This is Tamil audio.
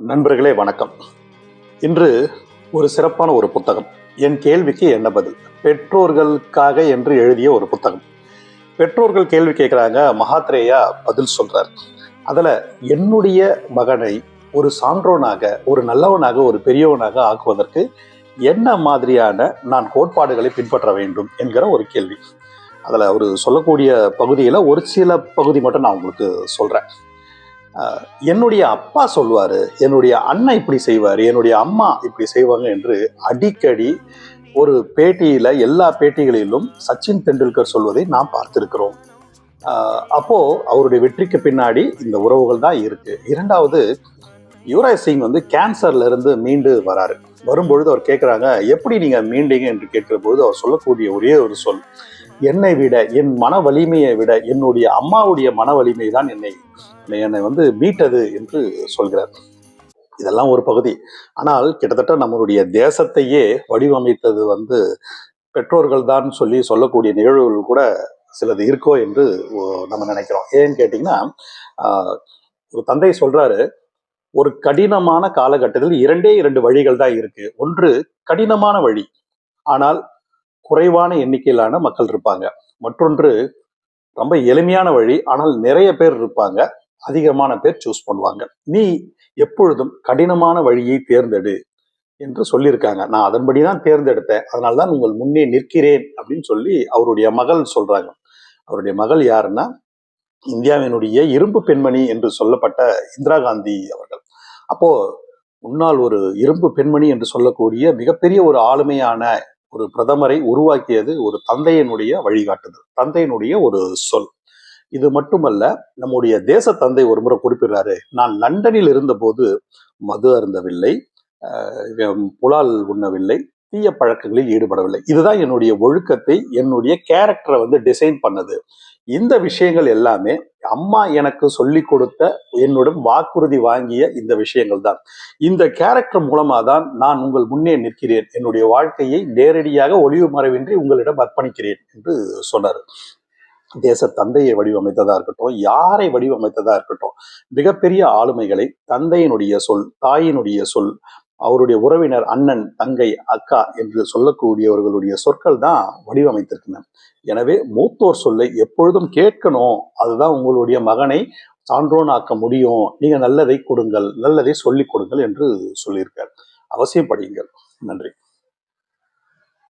நண்பர்களே வணக்கம். இன்று ஒரு சிறப்பான ஒரு புத்தகம். என் கேள்விக்கு என்ன பதில், பெற்றோர்களுக்காக என்று எழுதிய ஒரு புத்தகம். பெற்றோர்கள் கேள்வி கேட்கிறாங்க, மகாத்ரேயா பதில் சொல்றார். அதுல என்னுடைய மகனை ஒரு சான்றோனாக, ஒரு நல்லவனாக, ஒரு பெரியவனாக ஆக்குவதற்கு என்ன மாதிரியான நான் கோட்பாடுகளை பின்பற்ற வேண்டும் என்கிற ஒரு கேள்வி. அதுல ஒரு சொல்லக்கூடிய பகுதியில ஒரு சில பகுதி மட்டும் நான் உங்களுக்கு சொல்றேன். என்னுடைய அப்பா சொல்வாரு, என்னுடைய அண்ணன் இப்படி செய்வாரு, என்னுடைய அம்மா இப்படி செய்வாங்க என்று அடிக்கடி ஒரு பேட்டியில, எல்லா பேட்டிகளிலும் சச்சின் தெண்டுல்கர் சொல்வதை நாம் பார்த்திருக்கிறோம். அப்போ அவருடைய வெற்றிக்கு பின்னாடி இந்த உறவுகள் தான் இருக்கு. இரண்டாவது, யுவராஜ் சிங் கேன்சர்ல இருந்து மீண்டு வராரு. வரும்பொழுது அவர் கேட்கிறாங்க, எப்படி நீங்க மீண்டீங்க என்று கேட்கிற போது அவர் சொல்லக்கூடிய ஒரே ஒரு சொல், என்னை விட, என் மன வலிமையை விட என்னுடைய அம்மாவுடைய மன வலிமை தான் என்னை மீட்டது என்று சொல்கிறார். இதெல்லாம் ஒரு பகுதி. ஆனால் கிட்டத்தட்ட நம்மளுடைய தேசத்தையே வடிவமைத்தது பெற்றோர்கள் தான் சொல்லக்கூடிய நிகழ்வுகள் கூட சிலது இருக்கோ என்று நம்ம நினைக்கிறோம். ஏன்னு கேட்டீங்கன்னா, ஒரு தந்தை சொல்றாரு, ஒரு கடினமான காலகட்டத்தில் 2 வழிகள் தான் இருக்கு. ஒன்று கடினமான வழி, ஆனால் குறைவான எண்ணிக்கையிலான மக்கள் இருப்பாங்க. மற்றொன்று ரொம்ப எளிமையான வழி, ஆனால் நிறைய பேர் இருப்பாங்க, அதிகமான பேர் சூஸ் பண்ணுவாங்க. நீ எப்பொழுதும் கடினமான வழியை தேர்ந்தெடு என்று சொல்லியிருக்காங்க. நான் அதன்படிதான் தேர்ந்தெடுத்தேன், அதனால்தான் உங்கள் முன்னே நிற்கிறேன் அப்படின்னு சொல்லி அவருடைய மகள் சொல்றாங்க. அவருடைய மகள் யாருன்னா, இந்தியாவினுடைய இரும்பு பெண்மணி என்று சொல்லப்பட்ட இந்திரா காந்தி அவர்கள். அப்போ முன்னால் ஒரு இரும்பு பெண்மணி என்று சொல்லக்கூடிய மிகப்பெரிய ஒரு ஆளுமையான ஒரு பிரதமரை உருவாக்கியது ஒரு தந்தையினுடைய வழிகாட்டுதல், தந்தையினுடைய ஒரு சொல். இது மட்டுமல்ல, நம்முடைய தேச தந்தை ஒரு முறை குறிப்பிடுறாரு, நான் லண்டனில் இருந்தபோது மது அருந்தவில்லை, புலால் உண்ணவில்லை, தீய பழக்கங்களில் ஈடுபடவில்லை. இதுதான் என்னுடைய ஒழுக்கத்தை, என்னுடைய கேரக்டரை டிசைன் பண்ணது. இந்த விஷயங்கள் எல்லாமே அம்மா எனக்கு சொல்லி கொடுத்த, என்னுடன் வாக்குறுதி வாங்கிய இந்த விஷயங்கள் தான். இந்த கேரக்டர் மூலமா தான் நான் உங்கள் முன்னே நிற்கிறேன், என்னுடைய வாழ்க்கையை நேரடியாக ஒளிவு மறைவின்றி உங்களிடம் அர்ப்பணிக்கிறேன் என்று சொன்னார். தேச தந்தையை வடிவமைத்ததா இருக்கட்டும், யாரை வடிவமைத்ததா இருக்கட்டும், மிகப்பெரிய ஆளுமைகளை தந்தையினுடைய சொல், தாயினுடைய சொல், அவருடைய உறவினர், அண்ணன், தங்கை, அக்கா என்று சொல்லக்கூடியவர்களுடைய சொற்கள் தான் வடிவமைத்திருக்கின்றன. எனவே மூத்தோர் சொல்லை எப்பொழுதும் கேட்கணும். அதுதான் உங்களுடைய மகனை சான்றோனாக்க முடியும். நீங்க நல்லதை கொடுங்கள், நல்லதை சொல்லிக் கொடுங்கள் என்று சொல்லியிருக்கார். அவசியம் படியுங்கள். நன்றி.